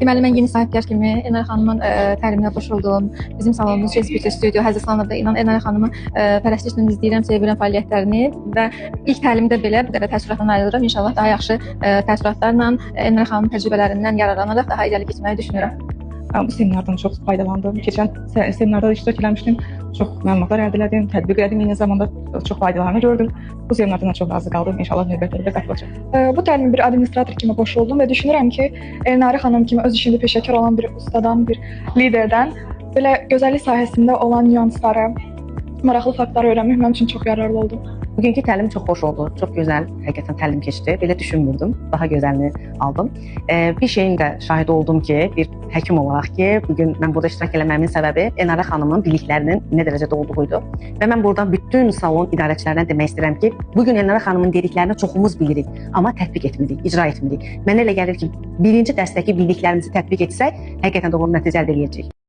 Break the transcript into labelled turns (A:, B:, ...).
A: Deməli, mən yeni sahibkar kimi Enar xanımın təliminə qoşuldum. Bizim salonumuz Shakespeare Studio Həzrəslanlıqda inan Enar xanımı pərəstişlə izləyirəm, sevirəm fəaliyyətlərini və ilk təlimdə belə bu qədər təəssüratdan ayrılıram. İnşallah daha yaxşı təəssüratlarla Enar xanımın təcrübələrindən yararlanaraq daha irəli keçməyi düşünürəm.
B: Bu seminardan çox faydalandım. Keçən seminarda da iştirak eləmişdim. Çox məlumatlar əldə etdim, tətbiq etdim. Eyni zamanda çox faydalarını gördüm. Bu seminardan çox razı qaldım. İnşallah növbətlərdə də qatılacağam.
C: Bu təlimin bir administrator kimi qoşuldum və düşünürəm ki, Elnarə xanım kimi öz işində peşəkar olan bir ustadan, bir liderdən belə gözəllik sahəsində olan nüansları, maraqlı faktları öyrənmək mənim üçün çox yararlı oldu.
D: Bugünkü təlim çox xoş oldu. Çox gözəl, həqiqətən təlim keçdi. Belə düşünmürdüm. Daha gözəlini aldım. Bir şeyin də şahid oldum ki, bir həkim olaraq ki, bugün mən burada iştirak eləməmin səbəbi Elnarə xanımın biliklərinin nə dərəcədə olduğuydu. Və mən buradan bütün salon idarəçilərinə demək istəyirəm ki, bugün Elnarə xanımın dediklərini çoxumuz bilirik, amma tətbiq etmirik, icra etmirik. Mənə elə gəlir ki, birinci dərsdəki bildiklərimizi tətbiq etsək, həqiqətən doğru nəticə əldə edəcəyik.